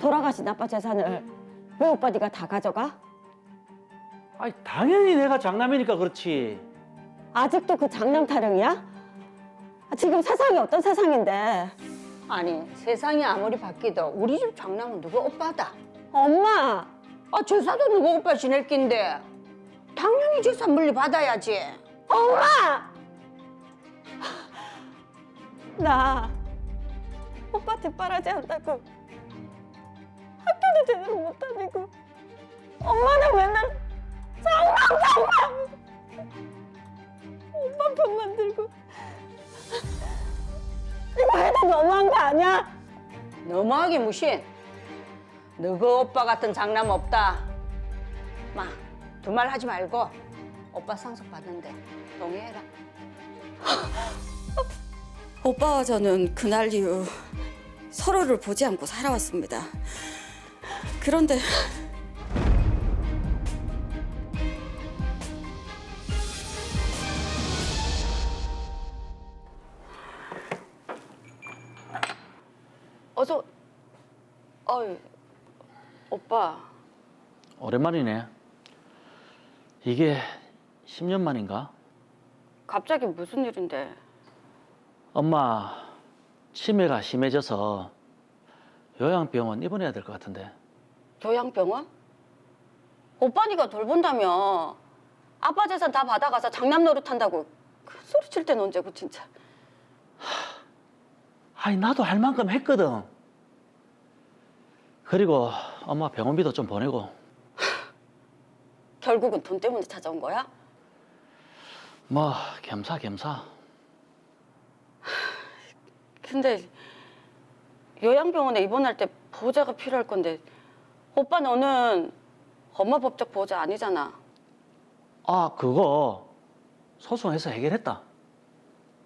돌아가신 아빠 재산을 왜 오빠 네가 다 가져가? 아니 당연히 내가 장남이니까 그렇지. 아직도 그 장남 타령이야? 지금 세상이 어떤 세상인데? 아니 세상이 아무리 바뀌도 우리 집 장남은 누구 오빠다. 엄마! 아 제사도 누구 오빠 지낼 낀데 당연히 재산 물리 받아야지. 엄마! 나 오빠 뒷바라지 한다고 학교도 제대로 못 다니고 엄마는 맨날 장남! 오빠 편만 들고 이거 해도 너무한 거 아니야? 너무하게 무신. 너그 오빠 같은 장남 없다. 마, 두말 하지 말고 오빠 상속 받는데 동의해라. 오빠와 저는 그날 이후 서로를 보지 않고 살아왔습니다. 그런데 어이, 오빠. 오랜만이네. 이게 10년 만인가? 갑자기 무슨 일인데? 엄마 치매가 심해져서 요양병원 입원해야 될 것 같은데. 요양병원? 오빠 니가 돌본다며. 아빠 재산 다 받아가서 장남 노릇한다고 큰 소리 칠 때는 언제고 진짜. 아니 나도 할 만큼 했거든. 그리고 엄마 병원비도 좀 보내고. 결국은 돈 때문에 찾아온 거야? 뭐 겸사겸사. 근데 요양병원에 입원할 때 보호자가 필요할 건데 오빠 너는 엄마 법적 보호자 아니잖아. 아 그거 소송해서 해결했다.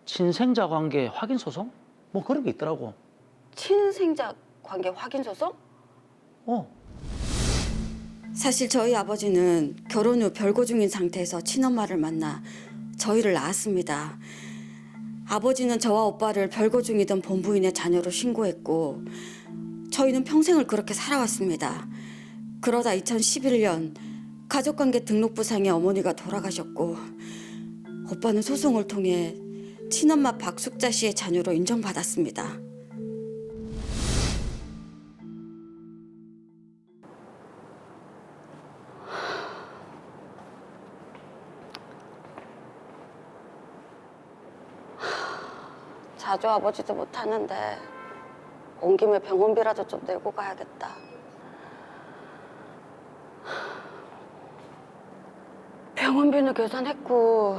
친생자 관계 확인 소송? 뭐 그런 게 있더라고. 친생자 관계 확인 소송? 사실 저희 아버지는 결혼 후 별거 중인 상태에서 친엄마를 만나 저희를 낳았습니다. 아버지는 저와 오빠를 별거 중이던 본부인의 자녀로 신고했고 저희는 평생을 그렇게 살아왔습니다. 그러다 2011년 가족관계 등록부상에 어머니가 돌아가셨고 오빠는 소송을 통해 친엄마 박숙자 씨의 자녀로 인정받았습니다. 자주 아버지도 못하는데 온 김에 병원비라도 좀 내고 가야겠다. 병원비는 계산했고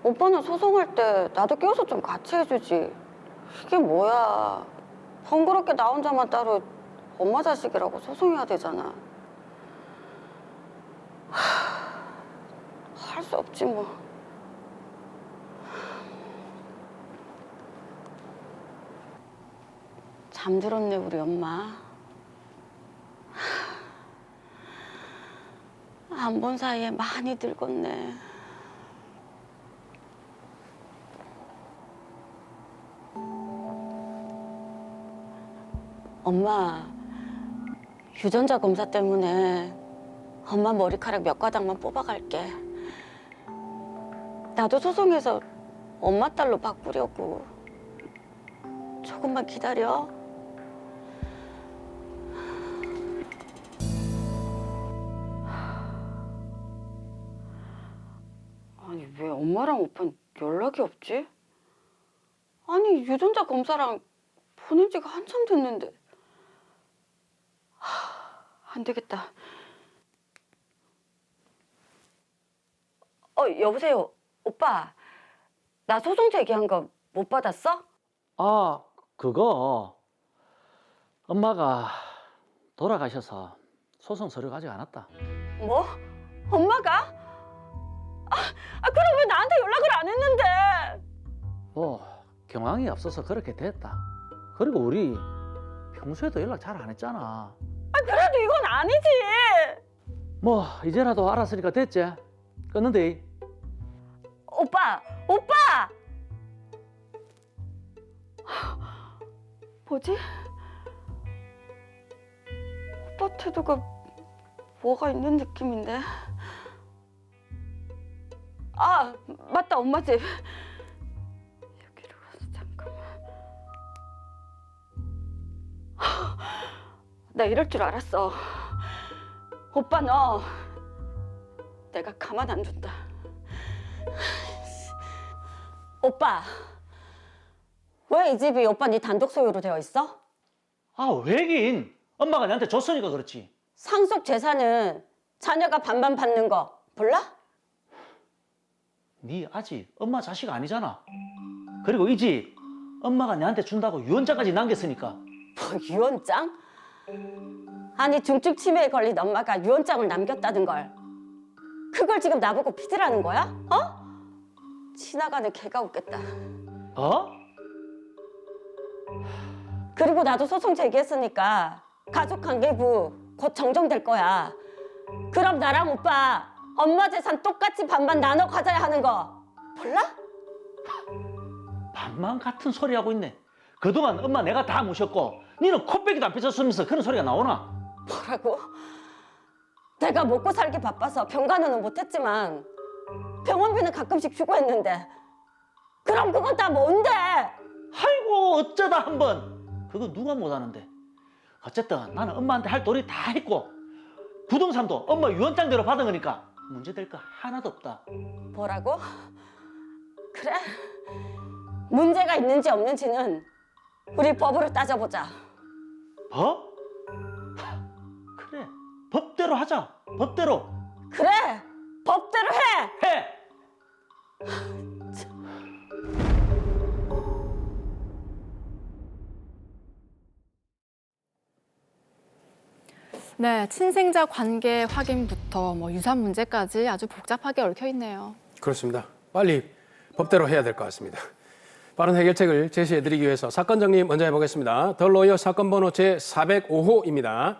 오빠는 소송할 때 나도 껴서 좀 같이 해주지. 이게 뭐야. 번거롭게 나 혼자만 따로 엄마 자식이라고 소송해야 되잖아. 할 수 없지 뭐. 잠들었네 우리 엄마. 안 본 사이에 많이 늙었네. 엄마, 유전자 검사 때문에 엄마 머리카락 몇 가닥만 뽑아갈게. 나도 소송해서 엄마 딸로 바꾸려고. 조금만 기다려. 아니 왜 엄마랑 오빠는 연락이 없지? 아니 유전자 검사랑 보낸 지가 한참 됐는데. 안 되겠다. 여보세요. 오빠. 나 소송 제기한 거 못 받았어? 아 그거 엄마가 돌아가셔서 소송 서류가 아직 안 왔다. 뭐? 엄마가? 그럼 왜 나한테 연락을 안 했는데? 뭐 경황이 없어서 그렇게 됐다. 그리고 우리 평소에도 연락 잘 안 했잖아. 그래도 이건 아니지. 뭐 이제라도 알았으니까 됐지. 끊는데. 오빠! 뭐지? 태도가 뭐가 있는 느낌인데. 아, 맞다, 엄마 집. 여기로 가서 잠깐만. 나 이럴 줄 알았어. 오빠 너 내가 가만 안 둔다. 오빠, 왜 이 집이 오빠 네 단독 소유로 되어 있어? 아, 왜긴? 엄마가 내한테 줬으니까 그렇지. 상속 재산은 자녀가 반반 받는 거 몰라? 네 아직 엄마 자식 아니잖아. 그리고 이 집 엄마가 내한테 준다고 유언장까지 남겼으니까. 뭐 유언장? 아니 중증 치매에 걸린 엄마가 유언장을 남겼다는 걸 그걸 지금 나보고 믿으라는 거야? 어? 지나가는 개가 웃겠다. 어? 그리고 나도 소송 제기했으니까 가족관계부 곧 정정될 거야. 그럼 나랑 오빠 엄마 재산 똑같이 반반 나눠 가져야 하는 거 몰라? 반만 같은 소리 하고 있네. 그동안 엄마 내가 다 모셨고 니는 코빼기도 안 펴줬으면서 그런 소리가 나오나? 뭐라고? 내가 먹고 살기 바빠서 병간호는 못했지만 병원비는 가끔씩 주고 했는데 그럼 그건 다 뭔데? 아이고 어쩌다 한번. 그거 누가 못하는데. 어쨌든 나는 엄마한테 할 도리 다 했고 부동산도 엄마 유언장대로 받은 거니까 문제될 거 하나도 없다. 뭐라고? 그래? 문제가 있는지 없는지는 우리 법으로 따져보자. 법? 그래 법대로 하자. 법대로 그래! 법대로 해! 해. 네, 친생자 관계 확인부터 유산 문제까지 아주 복잡하게 얽혀 있네요. 그렇습니다. 빨리 법대로 해야 될 것 같습니다. 빠른 해결책을 제시해드리기 위해서 사건 정리 먼저 해보겠습니다. 더 로이어 사건 번호 제405호입니다.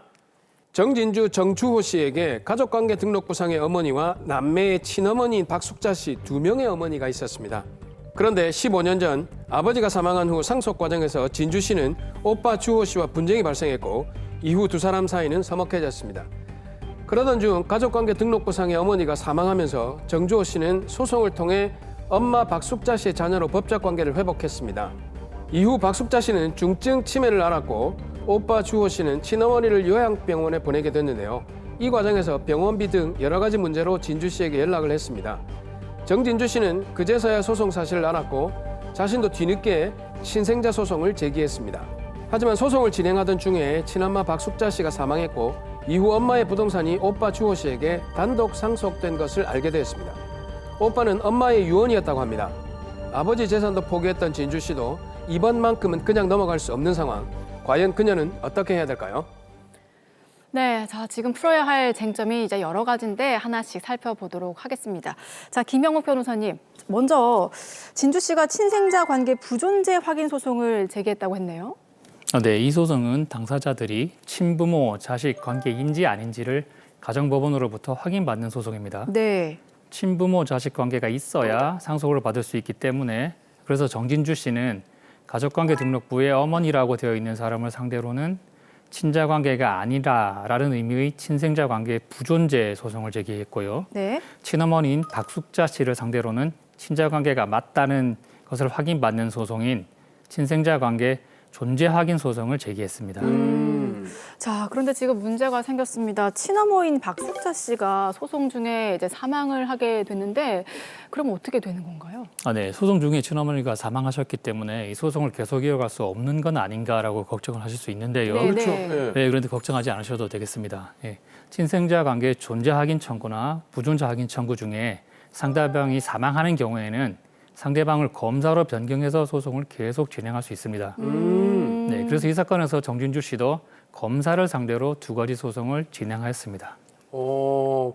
정진주, 정주호 씨에게 가족관계 등록부상의 어머니와 남매의 친어머니인 박숙자 씨 2명의 어머니가 있었습니다. 그런데 15년 전 아버지가 사망한 후 상속 과정에서 진주 씨는 오빠 주호 씨와 분쟁이 발생했고 이후 두 사람 사이는 서먹해졌습니다. 그러던 중 가족관계 등록부상의 어머니가 사망하면서 정주호 씨는 소송을 통해 엄마 박숙자 씨의 자녀로 법적 관계를 회복했습니다. 이후 박숙자 씨는 중증 치매를 앓았고 오빠 주호 씨는 친어머니를 요양병원에 보내게 됐는데요. 이 과정에서 병원비 등 여러 가지 문제로 진주 씨에게 연락을 했습니다. 정진주 씨는 그제서야 소송 사실을 알았고 자신도 뒤늦게 친생자 소송을 제기했습니다. 하지만 소송을 진행하던 중에 친엄마 박숙자 씨가 사망했고 이후 엄마의 부동산이 오빠 주호 씨에게 단독 상속된 것을 알게 되었습니다. 오빠는 엄마의 유언이었다고 합니다. 아버지 재산도 포기했던 진주 씨도 이번만큼은 그냥 넘어갈 수 없는 상황. 과연 그녀는 어떻게 해야 될까요? 네, 자, 지금 풀어야 할 쟁점이 이제 여러 가지인데 하나씩 살펴보도록 하겠습니다. 자, 김영욱 변호사님, 먼저 진주 씨가 친생자 관계 부존재 확인 소송을 제기했다고 했네요. 네, 이 소송은 당사자들이 친부모, 자식 관계인지 아닌지를 가정법원으로부터 확인받는 소송입니다. 네. 친부모, 자식 관계가 있어야 상속을 받을 수 있기 때문에 그래서 정진주 씨는 가족관계 등록부에 어머니라고 되어 있는 사람을 상대로는 친자 관계가 아니라라는 의미의 친생자 관계 부존재 소송을 제기했고요. 네. 친어머니인 박숙자 씨를 상대로는 친자 관계가 맞다는 것을 확인받는 소송인 친생자 관계 존재 확인 소송을 제기했습니다. 자, 그런데 지금 문제가 생겼습니다. 친어머니인 박숙자 씨가 소송 중에 이제 사망을 하게 됐는데 그럼 어떻게 되는 건가요? 네, 소송 중에 친어머니가 사망하셨기 때문에 이 소송을 계속 이어갈 수 없는 건 아닌가라고 걱정을 하실 수 있는데요. 네, 그렇죠. 네. 예. 네, 그런데 걱정하지 않으셔도 되겠습니다. 예, 친생자 관계 존재 확인 청구나 부존재 확인 청구 중에 상대방이 사망하는 경우에는 상대방을 검사로 변경해서 소송을 계속 진행할 수 있습니다. 네, 그래서 이 사건에서 정진주 씨도 검사를 상대로 2가지 소송을 진행하였습니다.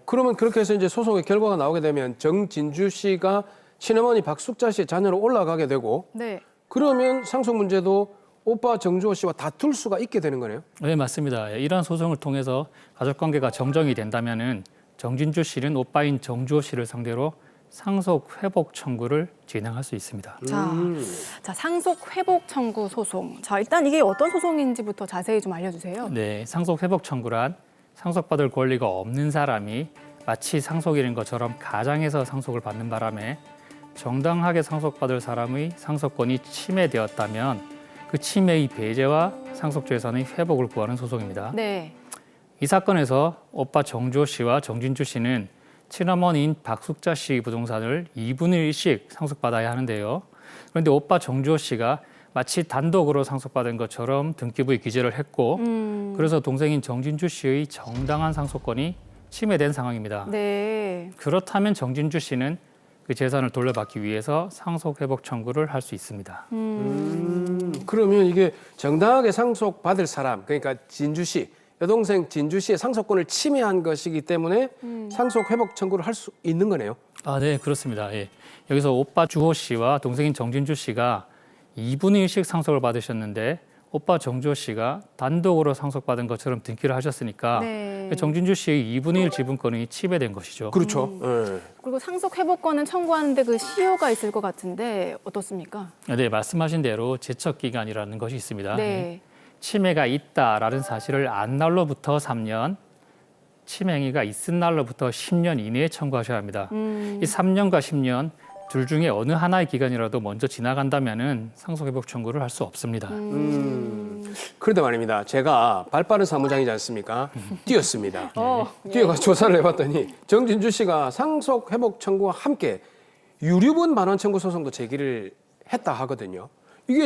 그러면 그렇게 해서 이제 소송의 결과가 나오게 되면 정진주 씨가 친어머니 박숙자 씨의 자녀로 올라가게 되고 네. 그러면 상속 문제도 오빠 정주호 씨와 다툴 수가 있게 되는 거네요. 네, 맞습니다. 이러한 소송을 통해서 가족관계가 정정이 된다면은 정진주 씨는 오빠인 정주호 씨를 상대로 상속 회복 청구를 진행할 수 있습니다. 자, 상속 회복 청구 소송. 자, 일단 이게 어떤 소송인지부터 자세히 좀 알려주세요. 네, 상속 회복 청구란 상속받을 권리가 없는 사람이 마치 상속인인 것처럼 가장해서 상속을 받는 바람에 정당하게 상속받을 사람의 상속권이 침해되었다면 그 침해의 배제와 상속재산의 회복을 구하는 소송입니다. 네. 이 사건에서 오빠 정주호 씨와 정진주 씨는 친어머니인 박숙자 씨의 부동산을 2분의 1씩 상속받아야 하는데요. 그런데 오빠 정주호 씨가 마치 단독으로 상속받은 것처럼 등기부에 기재를 했고 그래서 동생인 정진주 씨의 정당한 상속권이 침해된 상황입니다. 네. 그렇다면 정진주 씨는 그 재산을 돌려받기 위해서 상속회복 청구를 할 수 있습니다. 그러면 이게 정당하게 상속받을 사람, 그러니까 진주 씨, 여동생 진주 씨의 상속권을 침해한 것이기 때문에 상속회복 청구를 할 수 있는 거네요. 아, 네, 그렇습니다. 예. 여기서 오빠 주호 씨와 동생인 정진주 씨가 2분의 1씩 상속을 받으셨는데 오빠 정주호 씨가 단독으로 상속받은 것처럼 등기를 하셨으니까 네. 정진주 씨의 2분의 1 지분권이 침해된 것이죠. 그렇죠. 예. 그리고 상속 회복권은 청구하는데 그 시효가 있을 것 같은데 어떻습니까? 네, 말씀하신 대로 제척 기간이라는 것이 있습니다. 네. 침해가 있다라는 사실을 안 날로부터 3년, 침해 행위가 있은 날로부터 10년 이내에 청구하셔야 합니다. 이 3년과 10년 둘 중에 어느 하나의 기간이라도 먼저 지나간다면은 상속회복 청구를 할 수 없습니다. 그런데 말입니다. 제가 발빠른 사무장이지 않습니까? 뛰었습니다. 어, 뛰어가서 조사를 해봤더니 정진주 씨가 상속회복 청구와 함께 유류분 반환 청구 소송도 제기를 했다 하거든요. 이게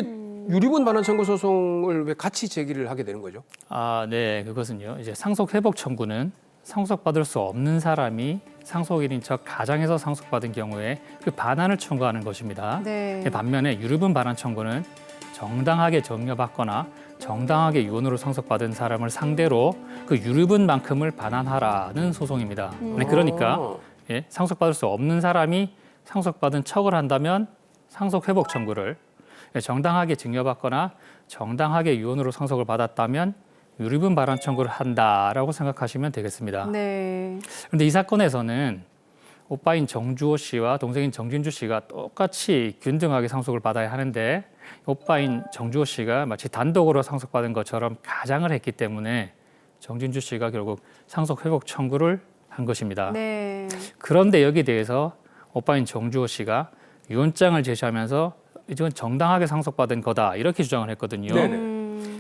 유류분 반환 청구 소송을 왜 같이 제기를 하게 되는 거죠? 아, 네, 그것은요. 이제 상속회복 청구는 상속받을 수 없는 사람이 상속인인 척 가장해서 상속받은 경우에 그 반환을 청구하는 것입니다. 네. 반면에 유류분 반환 청구는 정당하게 정려받거나 정당하게 유언으로 상속받은 사람을 상대로 그 유류분만큼을 반환하라는 소송입니다. 네, 그러니까 예, 상속받을 수 없는 사람이 상속받은 척을 한다면 상속회복 청구를, 예, 정당하게 증여받거나 정당하게 유언으로 상속을 받았다면 유류분 반환 청구를 한다라고 생각하시면 되겠습니다. 네. 그런데 이 사건에서는 오빠인 정주호 씨와 동생인 정진주 씨가 똑같이 균등하게 상속을 받아야 하는데 오빠인 정주호 씨가 마치 단독으로 상속받은 것처럼 가장을 했기 때문에 정진주 씨가 결국 상속회복 청구를 한 것입니다. 네. 그런데 여기에 대해서 오빠인 정주호 씨가 유언장을 제시하면서 이건 정당하게 상속받은 거다 이렇게 주장을 했거든요. 네네.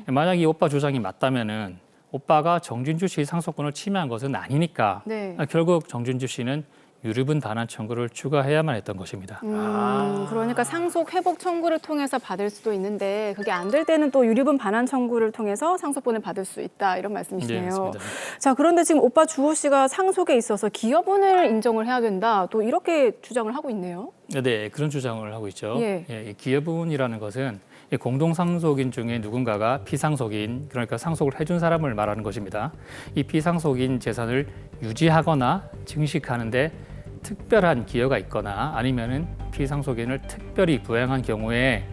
만약 이 오빠 주장이 맞다면은 오빠가 정진주 씨의 상속권을 침해한 것은 아니니까 네. 결국 정진주 씨는 유류분 반환 청구를 추가해야만 했던 것입니다. 그러니까 상속 회복 청구를 통해서 받을 수도 있는데 그게 안 될 때는 또 유류분 반환 청구를 통해서 상속분을 받을 수 있다 이런 말씀이시네요. 네, 맞습니다. 자, 그런데 지금 오빠 주호 씨가 상속에 있어서 기여분을 인정을 해야 된다. 또 이렇게 주장을 하고 있네요. 네, 그런 주장을 하고 있죠. 예. 이 기여분이라는 것은 이 공동상속인 중에 누군가가 피상속인, 그러니까 상속을 해준 사람을 말하는 것입니다. 이 피상속인 재산을 유지하거나 증식하는데 특별한 기여가 있거나 아니면은 피상속인을 특별히 부양한 경우에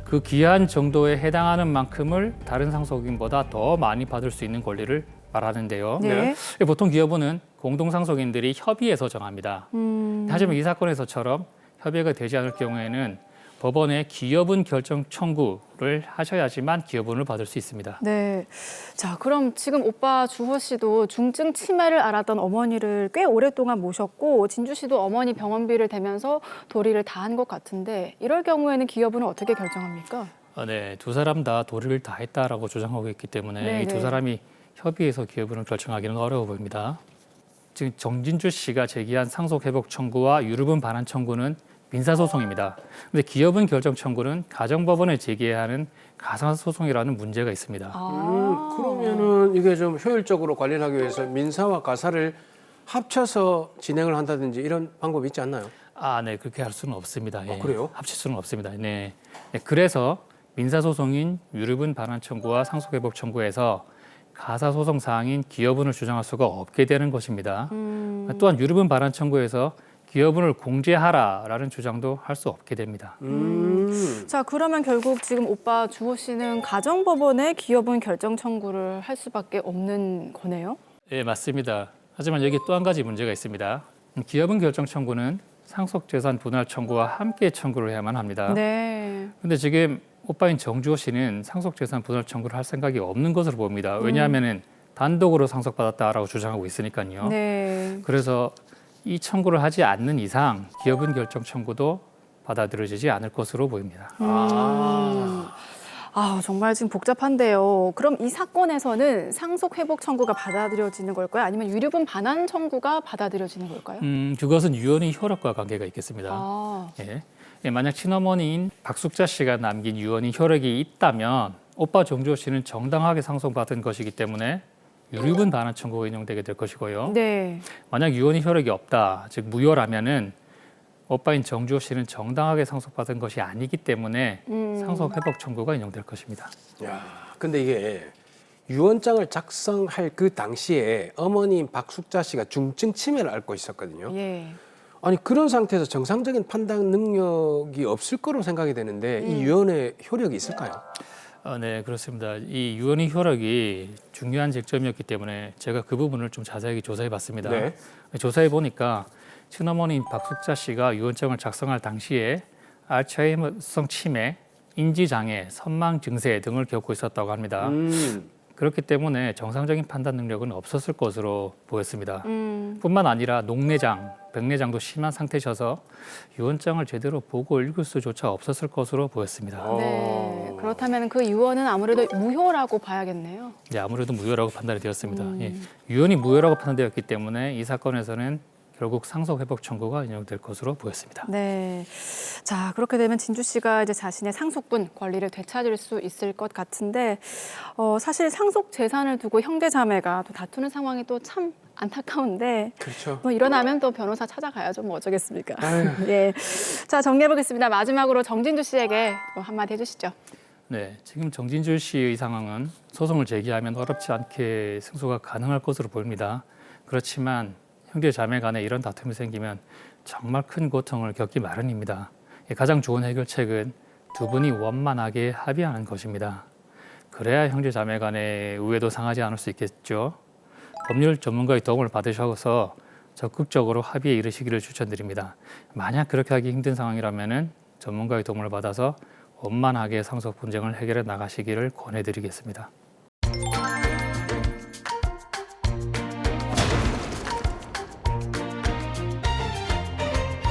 그 기여한 정도에 해당하는 만큼을 다른 상속인보다 더 많이 받을 수 있는 권리를 말하는데요. 네. 보통 기여분은 공동상속인들이 협의해서 정합니다. 하지만 이 사건에서처럼 협의가 되지 않을 경우에는 법원에 기여분 결정 청구를 하셔야지만 기여분을 받을 수 있습니다. 네. 자, 그럼 지금 오빠 주호 씨도 중증 치매를 앓았던 어머니를 꽤 오랫동안 모셨고 진주 씨도 어머니 병원비를 대면서 도리를 다 한 것 같은데 이럴 경우에는 기여분을 어떻게 결정합니까? 네, 두 사람 다 도리를 다 했다라고 주장하고 있기 때문에 네네. 이 두 사람이 협의해서 기여분을 결정하기는 어려워 보입니다. 지금 정진주 씨가 제기한 상속회복 청구와 유류분 반환 청구는 민사소송입니다. 그런데 기여분 결정 청구는 가정법원에 제기해야 하는 가사소송이라는 문제가 있습니다. 그러면은 이게 좀 효율적으로 관리를 하기 위해서 민사와 가사를 합쳐서 진행을 한다든지 이런 방법이 있지 않나요? 아, 네, 그렇게 할 수는 없습니다. 예. 그래요? 합칠 수는 없습니다. 네. 네, 그래서 민사소송인 유류분 반환 청구와 상속회복 청구에서 가사소송 사항인 기여분을 주장할 수가 없게 되는 것입니다. 또한 유류분 반환 청구에서 기여분을 공제하라라는 주장도 할 수 없게 됩니다. 자, 그러면 결국 지금 오빠 주호 씨는 가정법원에 기여분 결정 청구를 할 수밖에 없는 거네요? 네, 맞습니다. 하지만 여기 또 한 가지 문제가 있습니다. 기여분 결정 청구는 상속재산 분할 청구와 함께 청구를 해야만 합니다. 네. 근데 지금 오빠인 정주호 씨는 상속재산 분할 청구를 할 생각이 없는 것으로 보입니다. 왜냐하면은 단독으로 상속받았다라고 주장하고 있으니까요. 네. 그래서 이 청구를 하지 않는 이상 기업은 결정 청구도 받아들여지지 않을 것으로 보입니다. 정말 지금 복잡한데요. 그럼 이 사건에서는 상속 회복 청구가 받아들여지는 걸까요? 아니면 유류분 반환 청구가 받아들여지는 걸까요? 그것은 유언의 효력과 관계가 있겠습니다. 아, 예, 만약 친어머니인 박숙자 씨가 남긴 유언의 효력이 있다면 오빠 정주호 씨는 정당하게 상속받은 것이기 때문에 유류분 반환 청구가 인용되게 될 것이고요. 네. 만약 유언의 효력이 없다, 즉 무효라면은 오빠인 정주호 씨는 정당하게 상속받은 것이 아니기 때문에 상속 회복 청구가 인용될 것입니다. 야, 근데 이게 유언장을 작성할 그 당시에 어머니인 박숙자 씨가 중증 치매를 앓고 있었거든요. 예. 아니 그런 상태에서 정상적인 판단 능력이 없을 거로 생각이 되는데 이 유언의 효력이 있을까요? 네, 그렇습니다. 이 유언의 효력이 중요한 쟁점이었기 때문에 제가 그 부분을 좀 자세하게 조사해 봤습니다. 네. 조사해 보니까 친어머니인 박숙자 씨가 유언장을 작성할 당시에 알츠하이머성 치매, 인지장애, 선망 증세 등을 겪고 있었다고 합니다. 그렇기 때문에 정상적인 판단 능력은 없었을 것으로 보였습니다. 뿐만 아니라 녹내장, 백내장도 심한 상태셔서 유언장을 제대로 보고 읽을 수조차 없었을 것으로 보였습니다. 네. 그렇다면 그 유언은 아무래도 무효라고 봐야겠네요. 네, 아무래도 무효라고 판단이 되었습니다. 예, 유언이 무효라고 판단되었기 때문에 이 사건에서는 결국 상속 회복 청구가 인용될 것으로 보였습니다. 네. 자, 그렇게 되면 진주 씨가 이제 자신의 상속분 권리를 되찾을 수 있을 것 같은데, 사실 상속 재산을 두고 형제 자매가 또 다투는 상황이 또 참 안타까운데, 그렇죠. 뭐 일어나면 또 변호사 찾아가야죠. 뭐 어쩌겠습니까? 예. 자, 정리해 보겠습니다. 마지막으로 정진주 씨에게 또 한마디 해주시죠. 네, 지금 정진주 씨의 상황은 소송을 제기하면 어렵지 않게 승소가 가능할 것으로 보입니다. 그렇지만 형제 자매 간에 이런 다툼이 생기면 정말 큰 고통을 겪기 마련입니다. 가장 좋은 해결책은 두 분이 원만하게 합의하는 것입니다. 그래야 형제 자매 간의 우애도 상하지 않을 수 있겠죠. 법률 전문가의 도움을 받으셔서 적극적으로 합의에 이르시기를 추천드립니다. 만약 그렇게 하기 힘든 상황이라면 전문가의 도움을 받아서 원만하게 상속 분쟁을 해결해 나가시기를 권해드리겠습니다.